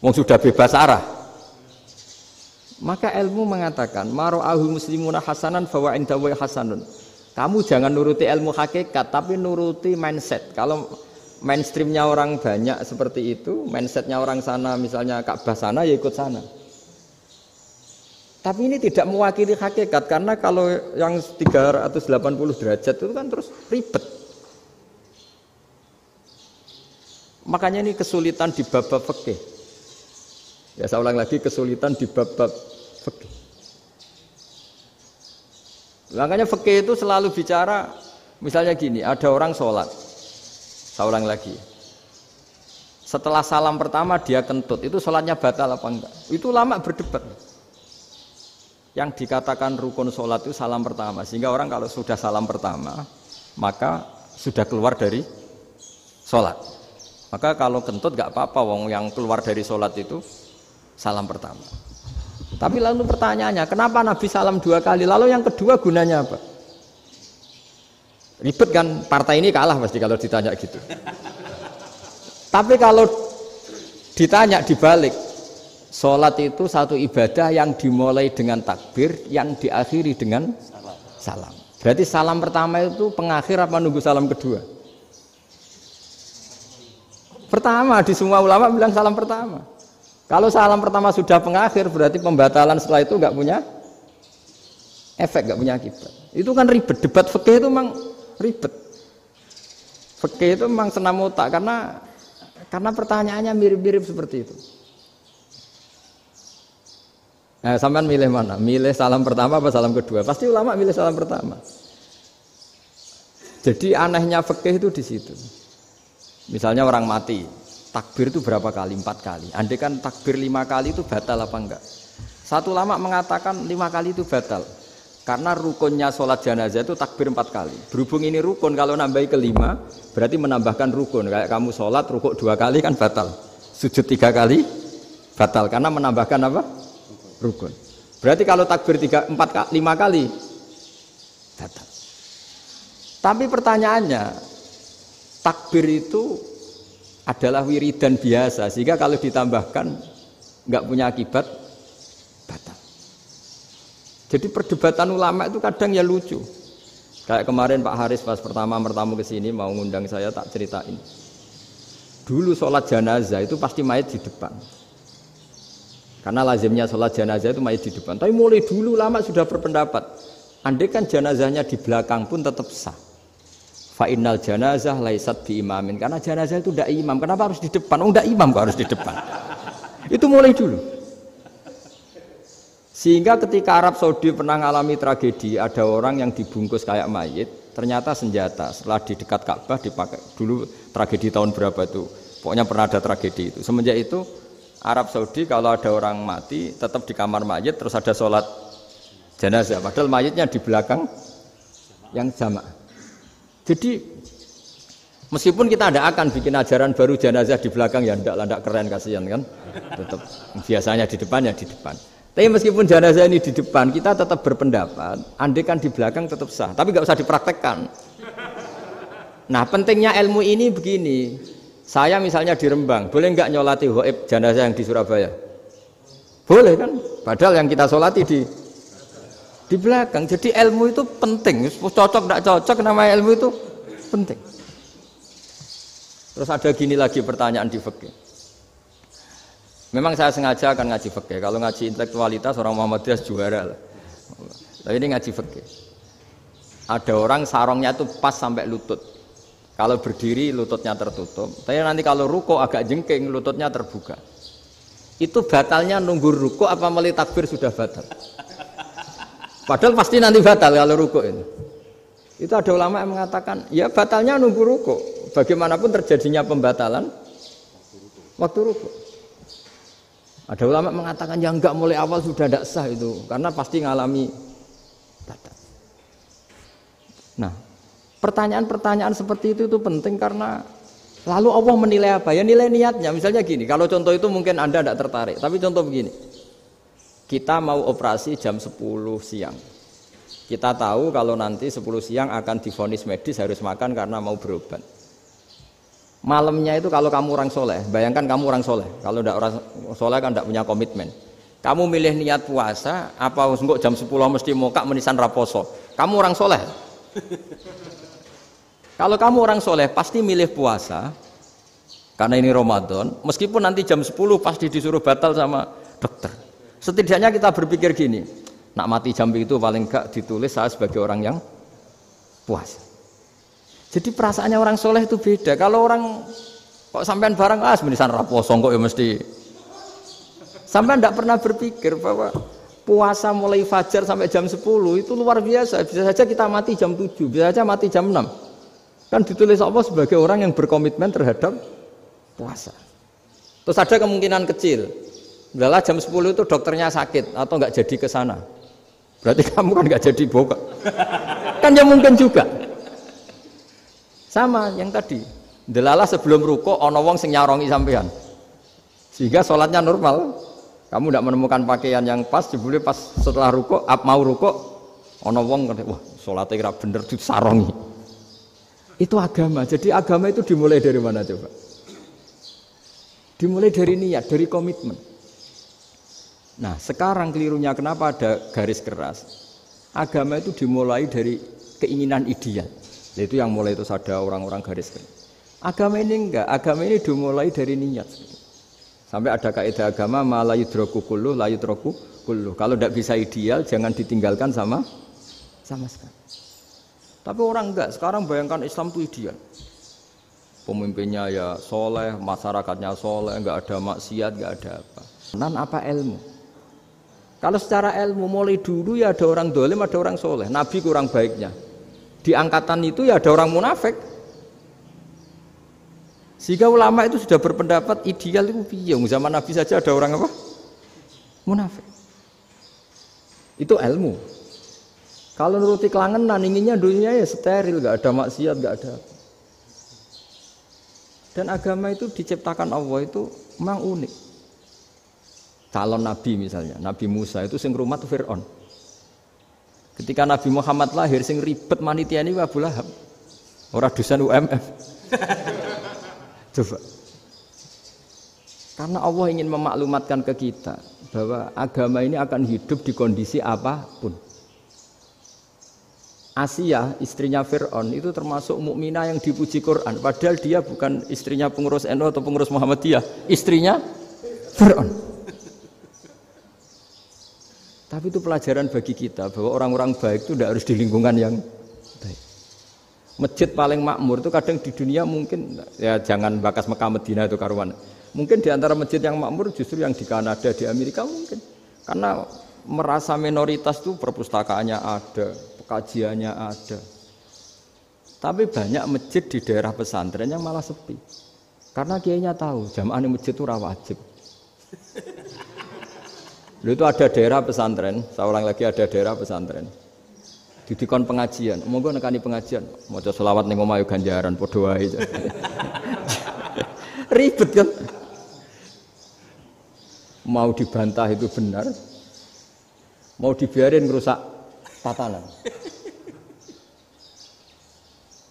Wong sudah bebas arah. Maka ilmu mengatakan mara'ahul muslimuna hasanan fawa indahu hasanun. Kamu jangan nuruti ilmu hakikat tapi nuruti mindset. Kalau mainstreamnya orang banyak seperti itu, mindsetnya orang sana misalnya Ka'bah sana ya ikut sana. Tapi ini tidak mewakili hakikat karena kalau yang 380 derajat itu kan terus ribet. Makanya ini kesulitan di bab-bab fikih. Ya saya ulang lagi, kesulitan di bab-bab fikih. Makanya fikih itu selalu bicara misalnya gini, ada orang sholat. Saya ulang lagi. Setelah salam pertama dia kentut, itu sholatnya batal apa enggak? Itu lama berdebat. Yang dikatakan rukun sholat itu salam pertama, sehingga orang kalau sudah salam pertama maka sudah keluar dari sholat. Maka kalau kentut gak apa-apa, wong yang keluar dari sholat itu salam pertama. Tapi lalu pertanyaannya, kenapa Nabi salam 2 kali? Lalu yang kedua gunanya apa? Ribet kan, partai ini kalah pasti kalau ditanya gitu. Tapi kalau ditanya dibalik, sholat itu satu ibadah yang dimulai dengan takbir, yang diakhiri dengan salam. Berarti salam pertama itu pengakhir apa nunggu salam kedua? Pertama, di semua ulama bilang salam pertama. Kalau salam pertama sudah pengakhir, berarti pembatalan setelah itu nggak punya efek, nggak punya akibat. Itu kan ribet, debat fikih itu memang ribet. Fikih itu memang senam otak karena pertanyaannya mirip-mirip seperti itu. Nah, sampean milih mana? Milih salam pertama apa salam kedua? Pasti ulama milih salam pertama. Jadi anehnya fikih itu di situ. Misalnya orang mati, takbir itu berapa kali? 4 kali. Andai kan takbir 5 kali itu batal apa enggak? Satu ulama mengatakan 5 kali itu batal. Karena rukunnya sholat jenazah itu takbir 4 kali. Berhubung ini rukun, kalau nambahi ke 5 berarti menambahkan rukun. Kayak kamu sholat rukuk 2 kali kan batal. Sujud 3 kali batal karena menambahkan apa? Rukun. Berarti kalau takbir 5 kali batal. Tapi pertanyaannya, takbir itu adalah wiridan biasa, sehingga kalau ditambahkan nggak punya akibat batal. Jadi perdebatan ulama itu kadang ya lucu. Kayak kemarin Pak Haris pas pertama bertamu ke sini mau ngundang saya, tak ceritain. Dulu sholat jenazah itu pasti mayit di depan. Karena lazimnya sholat jenazah itu mayit di depan. Tapi mulai dulu ulama sudah berpendapat, andai kan jenazahnya di belakang pun tetap sah. Fa innal janazah laisat bi imamin, karena jenazah itu tidak imam. Kenapa harus di depan? Oh, tidak imam kok harus di depan. Itu mulai dulu. Sehingga ketika Arab Saudi pernah mengalami tragedi, ada orang yang dibungkus kayak mayit, ternyata senjata. Setelah di dekat Ka'bah dipakai. Dulu tragedi tahun berapa itu? Pokoknya pernah ada tragedi itu. Semenjak itu Arab Saudi kalau ada orang mati tetap di kamar mayit, terus ada sholat jenazah. Padahal mayitnya di belakang yang jamaah. Jadi meskipun kita tidak akan bikin ajaran baru jenazah di belakang, ya tidak keren, kasihan kan. Tetap biasanya di depan ya di depan. Tapi meskipun jenazah ini di depan, kita tetap berpendapat andai kan di belakang tetap sah, tapi nggak usah dipraktekkan. Nah, pentingnya ilmu ini begini. Saya misalnya di Rembang, boleh nggak nyolati ghaib jenazah yang di Surabaya? Boleh kan? Padahal yang kita solati di belakang. Jadi ilmu itu penting. Cocok tidak cocok, namanya ilmu itu penting. Terus ada gini lagi pertanyaan di fikih. Memang saya sengaja akan ngaji fikih. Kalau ngaji intelektualitas orang Muhammadiyah juara lah. Tapi ini ngaji fikih. Ada orang sarongnya itu pas sampai lutut. Kalau berdiri lututnya tertutup. Tapi nanti kalau ruko agak jengking lututnya terbuka. Itu batalnya nunggu ruko apa mulai takbir sudah batal? Padahal pasti nanti batal kalau ruko ini. Itu ada ulama yang mengatakan, ya batalnya nunggu ruko. Bagaimanapun terjadinya pembatalan waktu ruko. Ada ulama mengatakan, ya enggak, mulai awal sudah tidak sah itu, karena pasti ngalami batal. Nah, pertanyaan-pertanyaan seperti itu penting karena lalu Allah menilai apa? Ya nilai niatnya. Misalnya gini, kalau contoh itu mungkin Anda tidak tertarik, tapi contoh begini. Kita mau operasi jam 10 siang. Kita tahu kalau nanti 10 siang akan divonis medis harus makan karena mau berobat. Malamnya itu kalau kamu orang soleh, bayangkan kamu orang soleh. Kalau tidak orang soleh kan tidak punya komitmen. Kamu milih niat puasa, apa enggak jam 10 mesti mokak menisan raposo. Kamu orang soleh. Kalau kamu orang soleh pasti milih puasa, karena ini Ramadan. Meskipun nanti jam 10 pasti disuruh batal sama dokter. Setidaknya kita berpikir gini, nak mati jam itu paling enggak ditulis saya sebagai orang yang puasa. Jadi perasaannya orang soleh itu beda. Kalau orang kok sampean barang menisan raposo kok ya mesti. Sampean tidak pernah berpikir bahwa puasa mulai fajar sampai jam 10 itu luar biasa. Bisa saja kita mati jam 7, bisa saja mati jam 6. Kan ditulis Allah sebagai orang yang berkomitmen terhadap puasa. Terus ada kemungkinan kecil. Udahlah jam 10 itu dokternya sakit atau nggak jadi ke sana. Berarti kamu kan nggak jadi buka. Kan ya mungkin juga. Sama yang tadi. Delalah sebelum ruko ana wong sing nyarongi sampean. Sehingga sholatnya normal. Kamu tidak menemukan pakaian yang pas, jebule pas setelah ruko, mau ruko ana wong wah sholatnya kira bener disarongi. Itu agama. Jadi agama itu dimulai dari mana coba? Dimulai dari niat, dari komitmen. Nah, sekarang kelirunya kenapa ada garis keras? Agama itu dimulai dari keinginan ideal. Itu yang mulai itu ada orang-orang garis keras. Agama ini enggak, agama ini dimulai dari niat. Sampai ada kaidah agama la yudraku kulluh la yutraku kulluh. Kalau tidak bisa ideal jangan ditinggalkan sama sekali. Tapi orang enggak, sekarang bayangkan Islam itu ideal. Pemimpinnya ya soleh, masyarakatnya soleh, enggak ada maksiat, enggak ada apa. Nan apa ilmu? Kalau secara ilmu mulai dulu ya ada orang dolim, ada orang soleh. Nabi kurang baiknya. Di angkatan itu ya ada orang munafik. Sehingga ulama itu sudah berpendapat ideal itu piye? Zaman Nabi saja ada orang apa? Munafik. Itu ilmu. Kalau nuruti kelangenan inginnya dunia ya steril, enggak ada maksiat, enggak ada. Dan agama itu diciptakan Allah itu memang unik. Calon nabi misalnya, Nabi Musa itu sing rumat Fir'aun. Ketika Nabi Muhammad lahir sing ribet manitia ini Abu Lahab. Ora dosen UMF. Coba. Karena Allah ingin memaklumatkan ke kita bahwa agama ini akan hidup di kondisi apapun. Asia, istrinya Fir'aun itu termasuk mukminah yang dipuji Quran. Padahal dia bukan istrinya pengurus NU atau pengurus Muhammadiyah, istrinya Fir'aun. Tapi itu pelajaran bagi kita bahwa orang-orang baik itu tidak harus di lingkungan yang baik. Masjid paling makmur itu kadang di dunia mungkin ya jangan bakas Mekah Madinah itu karuan. Mungkin di antara masjid yang makmur justru yang di Kanada, di Amerika mungkin. Karena merasa minoritas itu perpustakaannya ada, kajiannya ada. Tapi banyak masjid di daerah pesantren yang malah sepi. Karena kiainya tahu jamaah di masjid itu wajib. Itu ada daerah pesantren, saya ulang lagi ada daerah pesantren. Didikon pengajian, monggo nekani pengajian, maca selawat ning omah yo ganjaran padha wae. Ribet kan? Mau dibantah itu benar. Mau dibiarin ngerusak tatanan.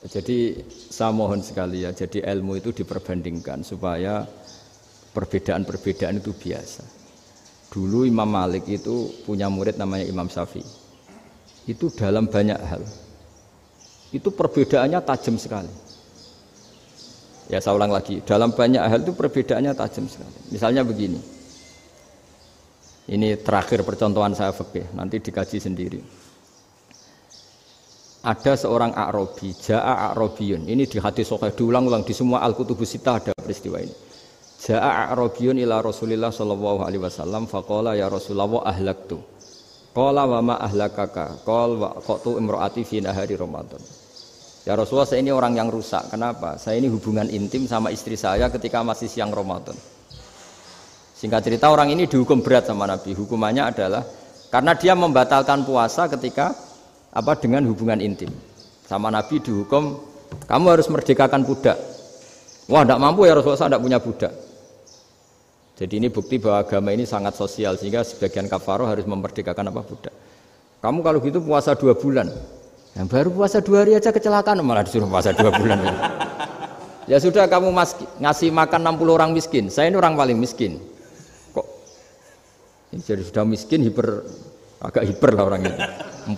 Jadi saya mohon sekali ya, jadi ilmu itu diperbandingkan supaya perbedaan-perbedaan itu biasa. Dulu Imam Malik itu punya murid namanya Imam Syafi'i. Itu dalam banyak hal. Itu perbedaannya tajam sekali. Ya saya ulang lagi, dalam banyak hal itu perbedaannya tajam sekali. Misalnya begini. Ini terakhir percontohan saya fikih, nanti dikaji sendiri. Ada seorang A'rabi, Ja'a A'rabiyun. Ini di hadis sahih diulang-ulang di semua Al-Kutubus Sittah ada peristiwa ini. Ja'a A'rabiyun ila Rasulillah sallallahu alaihi wasallam faqala ya Rasulullah ahlaktu. Qala wa ma ahlakaka? Qala wa qatu imraati fi nahari Ramadan. Ya Rasulullah, saya ini orang yang rusak. Kenapa? Saya ini hubungan intim sama istri saya ketika masih siang Ramadan. Singkat cerita orang ini dihukum berat sama Nabi. Hukumannya adalah karena dia membatalkan puasa ketika dengan hubungan intim. Sama Nabi dihukum, kamu harus merdekakan budak. Wah, tidak mampu ya Rasulullah, saya tidak punya budak. Jadi ini bukti bahwa agama ini sangat sosial sehingga sebagian kafaroh harus memerdekakan budak. Kamu kalau gitu puasa 2 bulan. Yang baru puasa 2 hari aja kecelakaan malah disuruh puasa 2 bulan. Ya sudah kamu ngasih makan 60 orang miskin. Saya ini orang paling miskin. Kok ini jadi sudah miskin agak hiper lah orang itu.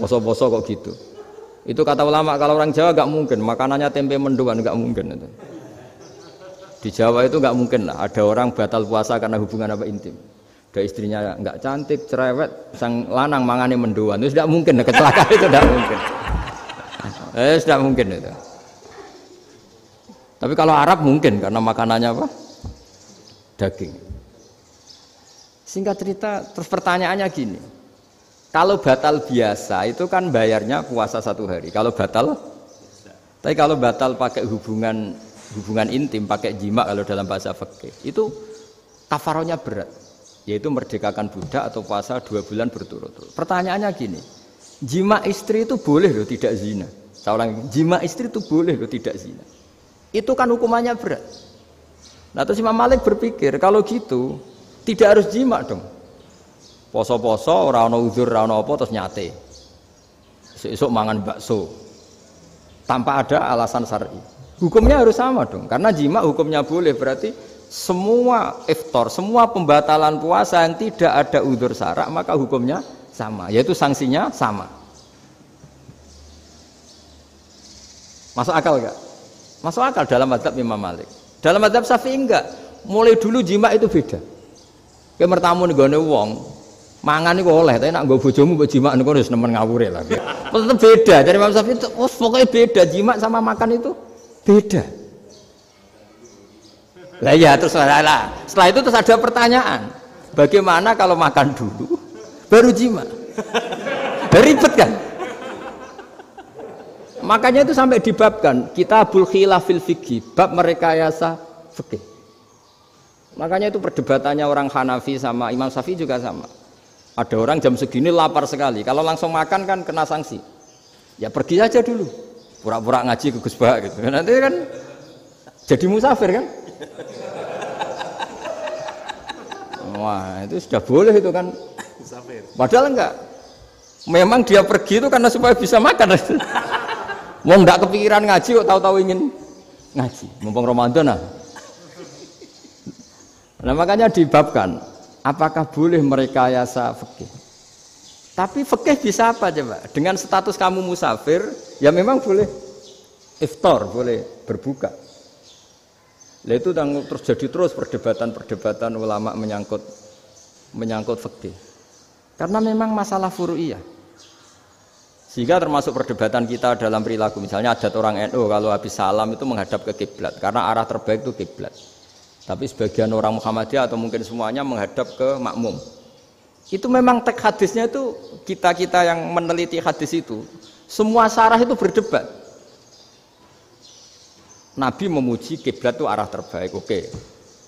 Poso-poso kok gitu. Itu kata ulama kalau orang Jawa gak mungkin makanannya tempe mendoan, gak mungkin itu. Di Jawa itu gak mungkin lah ada orang batal puasa karena hubungan apa intim. Ada istrinya gak cantik, cerewet, sang lanang mangane mendoan. Itu tidak mungkin, kecelakaan itu tidak mungkin. Tidak mungkin itu. Tapi kalau Arab mungkin karena makanannya apa? Daging. Singkat cerita, terus pertanyaannya gini. Kalau batal biasa itu kan bayarnya puasa 1 hari. Kalau batal, tapi kalau batal pakai hubungan intim, pakai jima kalau dalam bahasa fikih, itu kafarohnya berat, yaitu merdekakan budak atau puasa 2 bulan berturut-turut. Pertanyaannya gini, jima istri itu boleh loh tidak zina. Seorang jima istri itu boleh loh tidak zina. Itu kan hukumannya berat. Nah terus Imam Malik berpikir kalau gitu tidak harus jima dong. Poso-poso, ora ana uzur, ora ana apa terus nyate. Esuk mangan bakso. Tanpa ada alasan syar'i. Hukumnya harus sama dong. Karena jima hukumnya boleh, berarti semua iftar, semua pembatalan puasa yang tidak ada uzur syara' maka hukumnya sama, yaitu sanksinya sama. Masuk akal enggak? Masuk akal dalam mazhab Imam Malik. Dalam mazhab Syafi'i enggak. Mulai dulu jima itu beda. Kayak mertamu nih gone wong, mangan iku oleh, tapi nak nggo bojomu mbok jima niku wis nemen ngawure lah. Tetep beda. Dari Imam Syafi'i itu pokoknya beda, jima sama makan itu beda. Lah ya terus setelah itu terus ada pertanyaan. Bagaimana kalau makan dulu baru jima? Ribet kan? Makanya itu sampai dibabkan Kitabul Khilafil Fiqhi, bab merekayasa fikih. Makanya itu perdebatannya orang Hanafi sama Imam Syafi'i juga sama. Ada orang jam segini lapar sekali, kalau langsung makan kan kena sanksi. Ya pergi aja dulu, pura-pura ngaji ke Gus Bah gitu. Nanti kan jadi musafir kan? Wah itu sudah boleh itu kan? Musafir. Padahal enggak. Memang dia pergi itu karena supaya bisa makan. Mau nggak kepikiran ngaji kok tahu-tahu ingin ngaji. Mumpung Ramadan nah. Nah makanya dibabkan. Apakah boleh merekayasa fikih? Tapi fikih bisa apa coba? Dengan status kamu musafir, ya memang boleh iftar, boleh berbuka. Lah itu terus jadi terus perdebatan ulama menyangkut fikih. Karena memang masalah furu'iyah. Sehingga termasuk perdebatan kita dalam perilaku. Misalnya adat orang NU kalau habis salam itu menghadap ke kiblat karena arah terbaik itu kiblat. Tapi sebagian orang Muhammadiyah atau mungkin semuanya menghadap ke makmum. Itu memang teks hadisnya itu kita yang meneliti hadis itu semua syarah itu berdebat. Nabi memuji kiblat itu arah terbaik, oke.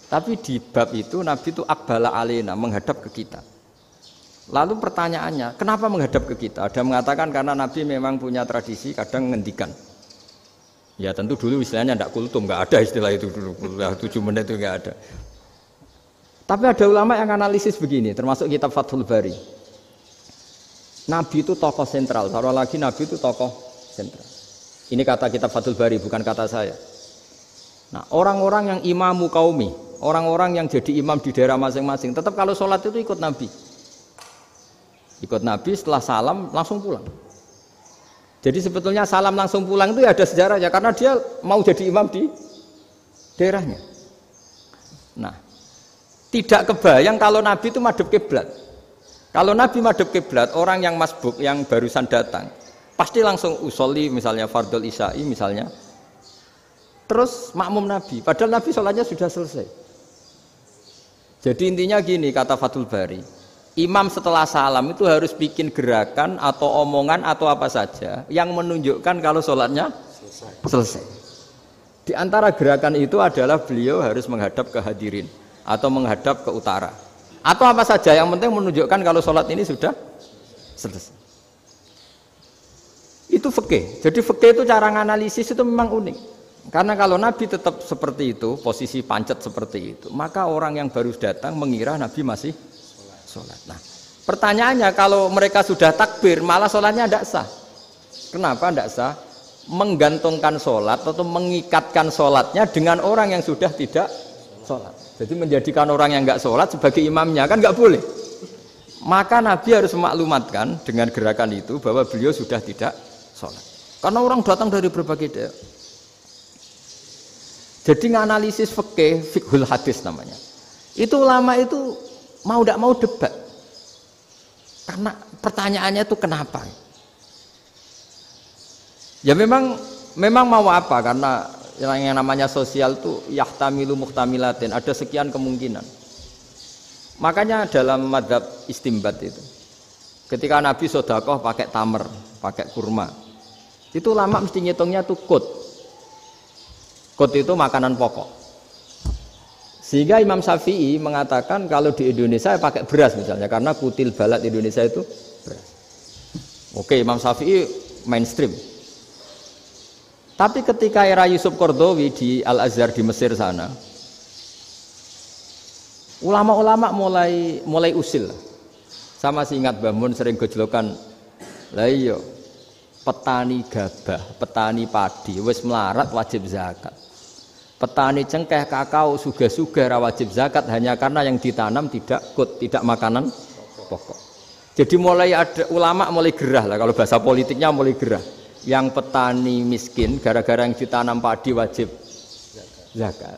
Tapi di bab itu Nabi itu aqbala alaina, menghadap ke kita. Lalu pertanyaannya, kenapa menghadap ke kita? Ada mengatakan karena Nabi memang punya tradisi kadang ngendikan. Ya tentu dulu istilahnya tidak kultum, nggak ada istilah itu dulu, 7 menit itu nggak ada. Tapi ada ulama yang analisis begini, termasuk kitab Fathul Bari. Nabi itu tokoh sentral, taruh lagi Nabi itu tokoh sentral. Ini kata kitab Fathul Bari, bukan kata saya. Nah orang-orang yang imamu qaumi, orang-orang yang jadi imam di daerah masing-masing, tetap kalau sholat itu ikut Nabi. Ikut Nabi setelah salam langsung pulang. Jadi sebetulnya salam langsung pulang itu ya ada sejarahnya karena dia mau jadi imam di daerahnya. Nah, tidak kebayang kalau Nabi itu madhep kiblat. Kalau Nabi madhep kiblat, orang yang masbuk yang barusan datang pasti langsung usolli misalnya fardhul isya'i misalnya. Terus makmum Nabi, padahal Nabi sholatnya sudah selesai. Jadi intinya gini kata Fathul Bari. Imam setelah salam itu harus bikin gerakan atau omongan atau apa saja yang menunjukkan kalau sholatnya selesai. Di antara gerakan itu adalah beliau harus menghadap ke hadirin atau menghadap ke utara. Atau apa saja yang penting menunjukkan kalau sholat ini sudah selesai. Itu fikih. Jadi fikih itu cara menganalisis itu memang unik. Karena kalau Nabi tetap seperti itu, posisi pancet seperti itu, maka orang yang baru datang mengira Nabi masih sholat. Nah, pertanyaannya kalau mereka sudah takbir, malah sholatnya tidak sah. Kenapa tidak sah? menggantungkan sholat atau mengikatkan sholatnya dengan orang yang sudah tidak sholat. Jadi menjadikan orang yang nggak sholat sebagai imamnya kan nggak boleh. Maka Nabi harus memaklumatkan dengan gerakan itu bahwa beliau sudah tidak sholat. Karena orang datang dari berbagai daerah. Jadi nganalisis fiqhul hadis namanya. Itu ulama itu mau tidak mau debat. Karena pertanyaannya itu kenapa? Ya memang mau apa? Karena yang namanya sosial itu yahtamilu muhtamilatin, ada sekian kemungkinan. Makanya dalam madzhab istimbat itu, ketika Nabi sedekah pakai tamer, pakai kurma, itu lama mesti ngitungnya tuh kut. Kut itu makanan pokok. Sehingga Imam Syafi'i mengatakan kalau di Indonesia pakai beras misalnya, karena kutil balad Indonesia itu beras. Oke, Imam Syafi'i mainstream. Tapi ketika era Yusuf Qaradawi di Al-Azhar di Mesir sana, ulama-ulama mulai usil. Sama sih ingat Mbah Mun sering gojlokan, lah iya petani gabah, petani padi wis melarat wajib zakat. Petani cengkeh, kakao, suga-suga ra wajib zakat hanya karena yang ditanam tidak tidak makanan pokok. Jadi mulai ada ulama mulai gerah lah, kalau bahasa politiknya mulai gerah. Yang petani miskin gara-gara yang ditanam padi wajib zakat.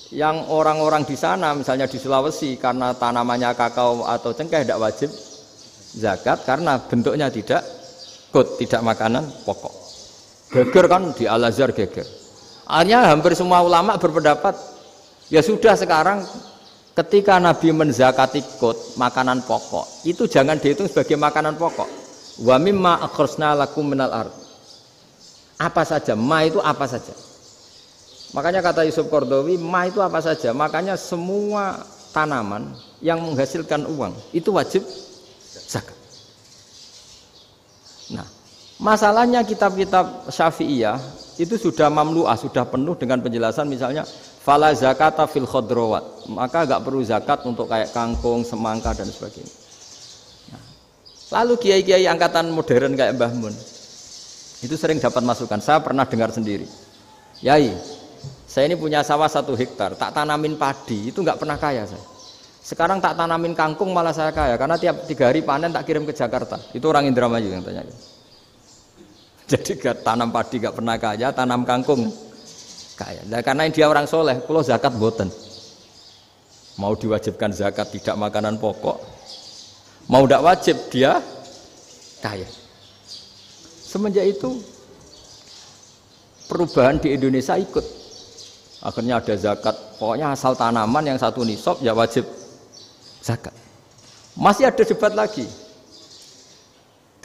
Yang orang-orang di sana misalnya di Sulawesi karena tanamannya kakao atau cengkeh tidak wajib zakat karena bentuknya tidak makanan pokok. Geger kan di Al-Azhar geger. Akhirnya hampir semua ulama berpendapat ya sudah sekarang ketika Nabi menzakati makanan pokok itu jangan dihitung sebagai makanan pokok. Wa mimma akhrajna lakum minal ard. Apa saja, ma itu apa saja. Makanya kata Yusuf Qaradawi, ma itu apa saja. Makanya semua tanaman yang menghasilkan uang itu wajib zakat. Nah, masalahnya kitab-kitab Syafi'iyah itu sudah mamlu'ah, sudah penuh dengan penjelasan misalnya fala zakata fil khadrawat. Maka enggak perlu zakat untuk kayak kangkung, semangka dan sebagainya. Lalu kiai-kiai angkatan modern kayak Mbah Mun itu sering dapat masukan. Saya pernah dengar sendiri, Yai, saya ini punya sawah 1 hektar, tak tanamin padi itu nggak pernah kaya saya. Sekarang tak tanamin kangkung malah saya kaya karena tiap 3 hari panen tak kirim ke Jakarta. Itu orang Indramayu yang tanya. Jadi gak tanam padi gak pernah kaya, tanam kangkung kaya. Nah, karena dia orang soleh, kalau zakat boten. Mau diwajibkan zakat tidak makanan pokok. Mau tidak wajib dia kaya. Semenjak itu perubahan di Indonesia ikut. Akhirnya ada zakat. Pokoknya asal tanaman yang 1 nisab ya wajib zakat. Masih ada debat lagi.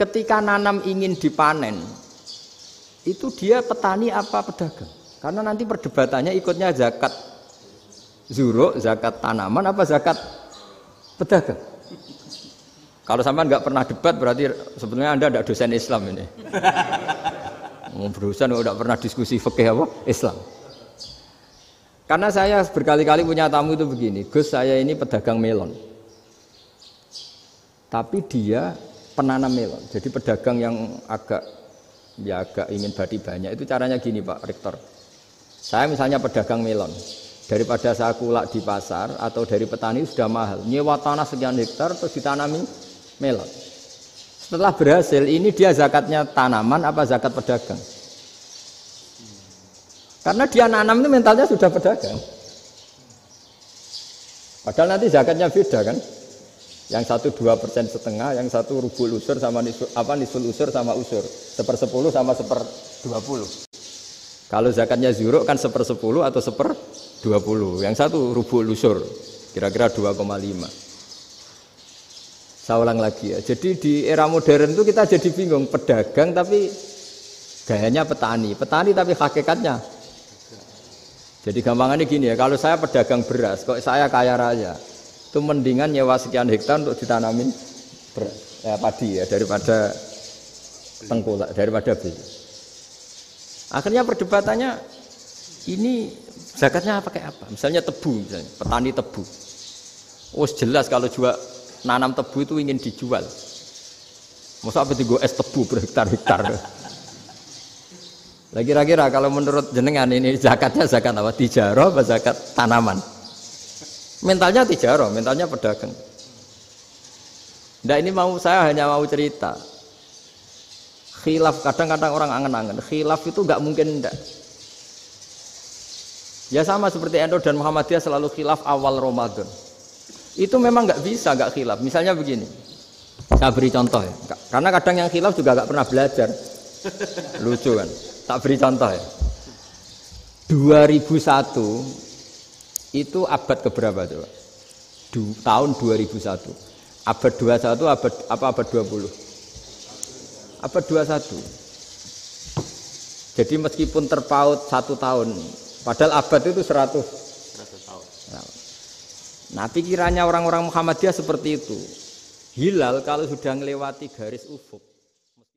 Ketika nanam ingin dipanen, itu dia petani apa pedagang? Karena nanti perdebatannya ikutnya zakat zuruk, zakat tanaman apa zakat pedagang. Kalau sampean nggak pernah debat berarti sebenarnya Anda tidak dosen Islam ini. Berusaha nggak pernah diskusi fikih apa Islam. Karena saya berkali-kali punya tamu itu begini, Gus saya ini pedagang melon. Tapi dia penanam melon. Jadi pedagang yang agak ingin badi banyak itu caranya gini Pak Rektor. Saya misalnya pedagang melon. Daripada saya kulak di pasar atau dari petani sudah mahal. Nyewa tanah sekian hektar terus ditanami melon. Setelah berhasil, ini dia zakatnya tanaman apa zakat pedagang? Karena dia nanam itu mentalnya sudah pedagang. Padahal nanti zakatnya beda kan? Yang 1 2,5%, yang 1 rubul usur sama nisul usur sama usur, 1/10 sama 1/20. Kalau zakatnya zuruk kan 1/10 atau 1/20. Yang 1 rubul usur, kira-kira 2,5. Saya ulang lagi ya. Jadi di era modern itu kita jadi bingung, pedagang tapi gayanya petani, petani tapi hakikatnya. Jadi gampangannya gini ya, kalau saya pedagang beras, kok saya kaya raya, itu mendingan nyewa sekian hektar untuk ditanamin beras, padi ya daripada tengkulak, daripada beli. Akhirnya perdebatannya ini zakatnya pakai apa? Misalnya tebu, misalnya petani tebu. Oh jelas kalau jual nanam tebu itu ingin dijual. Masa apa tiga es tebu berhektar-hektar. Lah kira-kira kalau menurut jenengan ini zakatnya zakat apa? Tijarah apa zakat tanaman? Mentalnya tijarah, mentalnya pedagang. Nah ini saya hanya mau cerita. Khilaf kadang-kadang orang angen-angen. Khilaf itu nggak mungkin enggak. Ya sama seperti NU dan Muhammadiyah selalu khilaf awal Ramadan. Itu memang nggak bisa nggak khilaf. Misalnya begini, saya beri contoh ya. Karena kadang yang khilaf juga nggak pernah belajar. Lucu kan? Tak beri contoh ya. 2001 itu abad keberapa coba? Tahun 2001. Abad 21 abad 20? Abad 21. Jadi meskipun terpaut 1 tahun, padahal abad itu 100 tahun. Nah, pikirannya orang-orang Muhammadiyah seperti itu. Hilal kalau sudah melewati garis ufuk